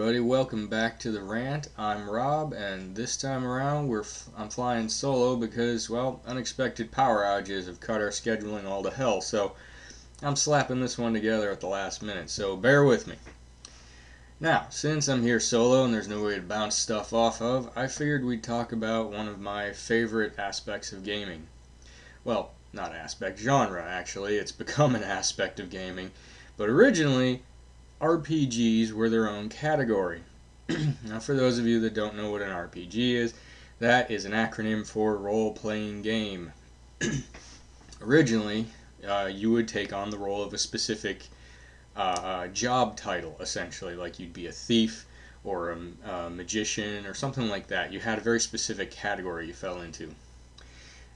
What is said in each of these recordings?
everybody, welcome back to the Rant. I'm Rob, and this time around I'm flying solo because, well, unexpected power outages have cut our scheduling all to hell, so I'm slapping this one together at the last minute, so bear with me. Now, since I'm here solo and there's no way to bounce stuff off of, I figured we'd talk about one of my favorite aspects of gaming. Well, not aspect, genre actually, it's become an aspect of gaming, but originally RPGs were their own category. Now, for those of you that don't know what an RPG is, that is an acronym for role-playing game. Originally, you would take on the role of a specific job title, essentially, like you'd be a thief or a magician or something like that. You had a very specific category you fell into.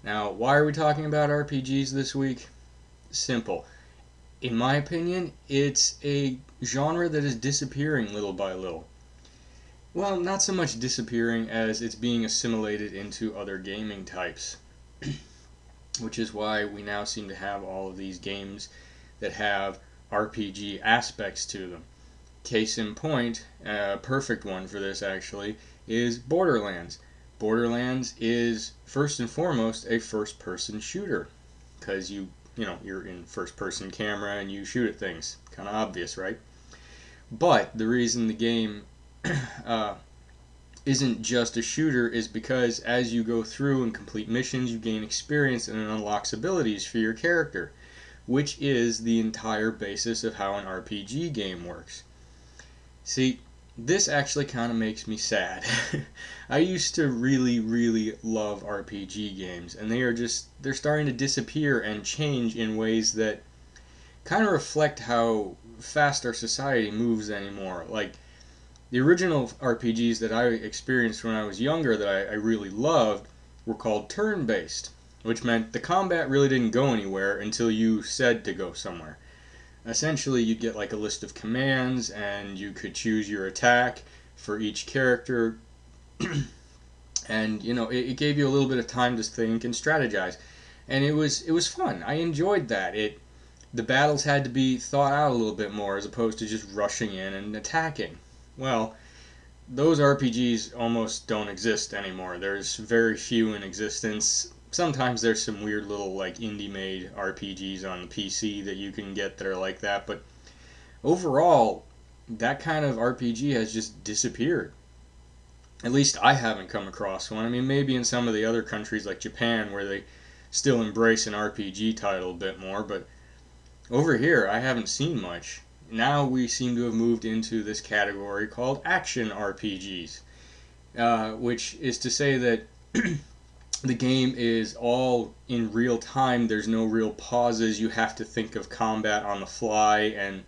Now, why are we talking about RPGs this week? Simple. In my opinion, it's a genre that is disappearing little by little. Well, not so much disappearing as it's being assimilated into other gaming types. Which is why we now seem to have all of these games that have RPG aspects to them. Case in point, a perfect one for this actually, is Borderlands. Borderlands is first and foremost a first-person shooter, because you're in first-person camera and you shoot at things. Kind of obvious, right? But the reason the game isn't just a shooter is because as you go through and complete missions, you gain experience and it unlocks abilities for your character, which is the entire basis of how an RPG game works. See, this actually kind of makes me sad. I used to really, really love RPG games, and they're starting to disappear and change in ways that kind of reflect how fast our society moves anymore. Like, the original RPGs that I experienced when I was younger that I really loved were called turn-based, which meant the combat really didn't go anywhere until you said to go somewhere. Essentially, you'd get like a list of commands, and you could choose your attack for each character, and it gave you a little bit of time to think and strategize, and it was fun. I enjoyed that. The battles had to be thought out a little bit more as opposed to just rushing in and attacking. Well, those RPGs almost don't exist anymore. There's very few in existence. Sometimes there's some weird little like indie-made RPGs on the PC that you can get that are like that, but overall, that kind of RPG has just disappeared. At least I haven't come across one. I mean, maybe in some of the other countries like Japan where they still embrace an RPG title a bit more, but over here I haven't seen much. Now we seem to have moved into this category called action RPGs, which is to say that the game is all in real time. There's no real pauses. You have to think of combat on the fly, and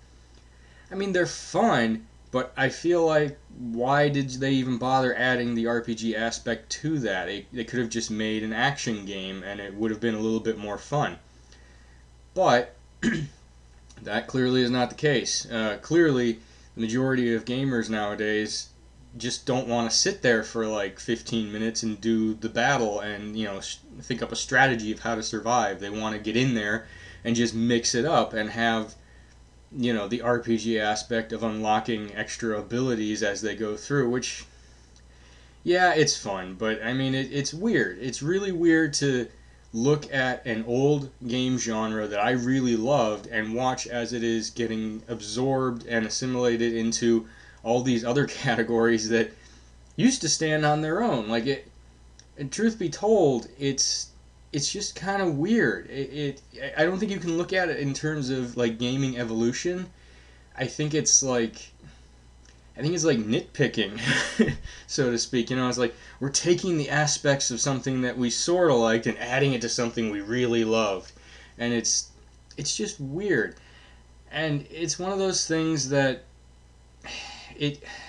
I mean, they're fun, but I feel like, why did they even bother adding the RPG aspect to that? They could have just made an action game and it would have been a little bit more fun. But that clearly is not the case. Clearly, the majority of gamers nowadays just don't want to sit there for like 15 minutes and do the battle and think up a strategy of how to survive. They want to get in there and just mix it up and have the RPG aspect of unlocking extra abilities as they go through, which, yeah, it's fun, but I mean, it's weird. It's really weird to look at an old game genre that I really loved and watch as it is getting absorbed and assimilated into all these other categories that used to stand on their own. Like, and truth be told, it's just kind of weird. I don't think you can look at it in terms of like gaming evolution. I think it's like nitpicking, so to speak. It's like we're taking the aspects of something that we sort of liked and adding it to something we really loved, and it's just weird. And it's one of those things that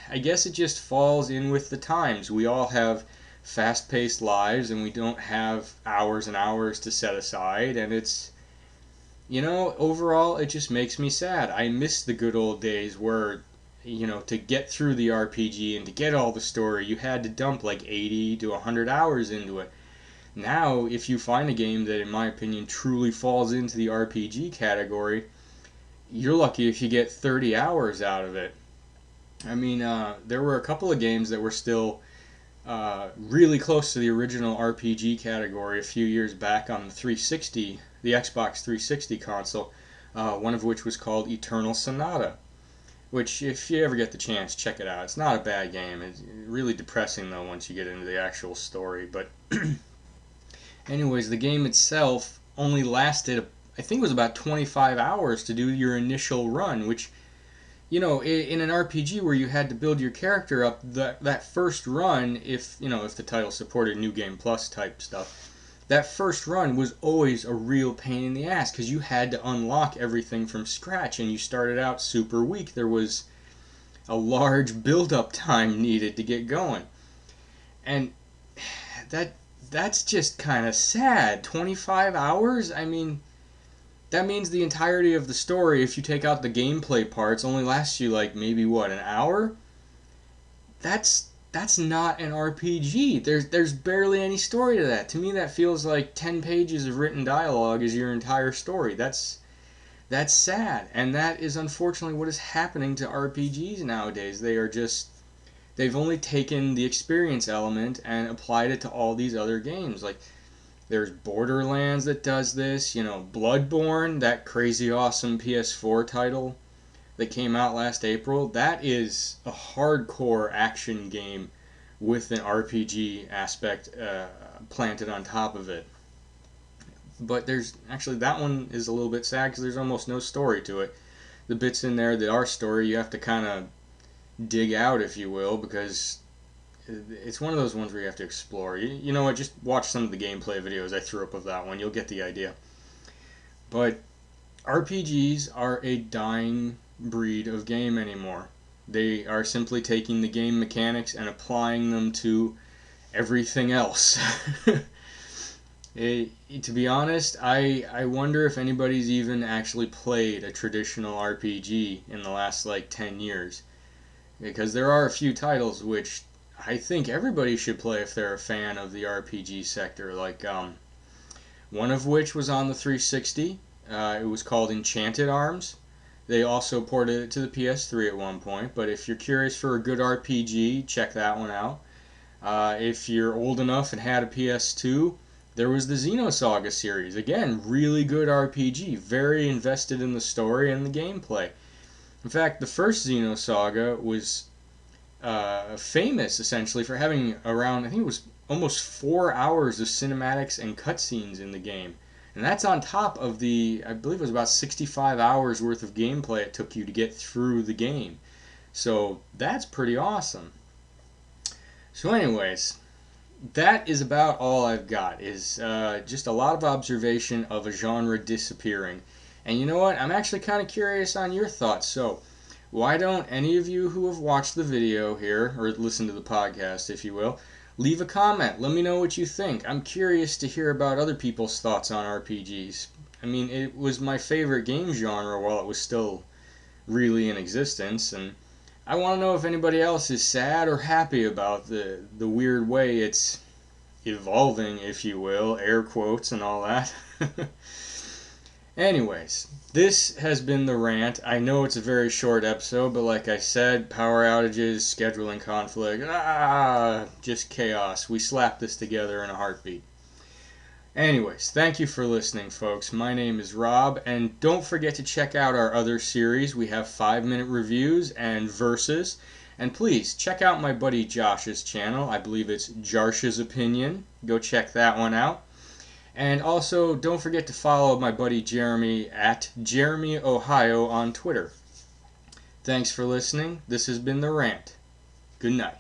I guess it just falls in with the times. We all have fast-paced lives, and we don't have hours and hours to set aside, and it's, overall, it just makes me sad. I miss the good old days where, to get through the RPG and to get all the story, you had to dump like 80 to 100 hours into it. Now, if you find a game that, in my opinion, truly falls into the RPG category, you're lucky if you get 30 hours out of it. I mean, there were a couple of games that were still really close to the original RPG category a few years back on the 360, the Xbox 360 console, one of which was called Eternal Sonata, which, if you ever get the chance, check it out. It's not a bad game. It's really depressing, though, once you get into the actual story. But anyways, the game itself only lasted, I think it was about 25 hours to do your initial run, which, in an RPG where you had to build your character up, that first run, if the title supported New Game Plus type stuff, that first run was always a real pain in the ass because you had to unlock everything from scratch and you started out super weak. There was a large build-up time needed to get going. And that's just kind of sad. 25 hours? I mean, that means the entirety of the story, if you take out the gameplay parts, only lasts you like maybe an hour? That's not an RPG. There's barely any story to that. To me, that feels like 10 pages of written dialogue is your entire story. That's sad, and that is unfortunately what is happening to RPGs nowadays. They've only taken the experience element and applied it to all these other games. Like, there's Borderlands that does this, Bloodborne, that crazy awesome PS4 title that came out last April. That is a hardcore action game with an RPG aspect planted on top of it. But there's actually, that one is a little bit sad because there's almost no story to it. The bits in there that are story, you have to kind of dig out, if you will, because it's one of those ones where you have to explore. You know what? Just watch some of the gameplay videos I threw up of that one. You'll get the idea. But RPGs are a dying breed of game anymore. They are simply taking the game mechanics and applying them to everything else. To be honest, I wonder if anybody's even actually played a traditional RPG in the last 10 years. Because there are a few titles which I think everybody should play if they're a fan of the RPG sector. One of which was on the 360. It was called Enchanted Arms. They also ported it to the PS3 at one point, but if you're curious for a good RPG, check that one out. If you're old enough and had a PS2, there was the Xenosaga series. Again, really good RPG, very invested in the story and the gameplay. In fact, the first Xenosaga was famous, essentially, for having around, I think it was almost 4 hours of cinematics and cutscenes in the game. And that's on top of I believe it was about 65 hours worth of gameplay it took you to get through the game. So that's pretty awesome. So anyways, that is about all I've got, is just a lot of observation of a genre disappearing. And you know what? I'm actually kind of curious on your thoughts. So why don't any of you who have watched the video here, or listened to the podcast, if you will, leave a comment. Let me know what you think. I'm curious to hear about other people's thoughts on RPGs. I mean, it was my favorite game genre while it was still really in existence, and I want to know if anybody else is sad or happy about the weird way it's evolving, if you will, air quotes and all that. Anyways, this has been The Rant. I know it's a very short episode, but like I said, power outages, scheduling conflict, just chaos. We slapped this together in a heartbeat. Anyways, thank you for listening, folks. My name is Rob, and don't forget to check out our other series. We have 5-minute reviews and verses. And please, check out my buddy Josh's channel. I believe it's Jarsh's Opinion. Go check that one out. And also, don't forget to follow my buddy Jeremy at Jeremy Ohio on Twitter. Thanks for listening. This has been The Rant. Good night.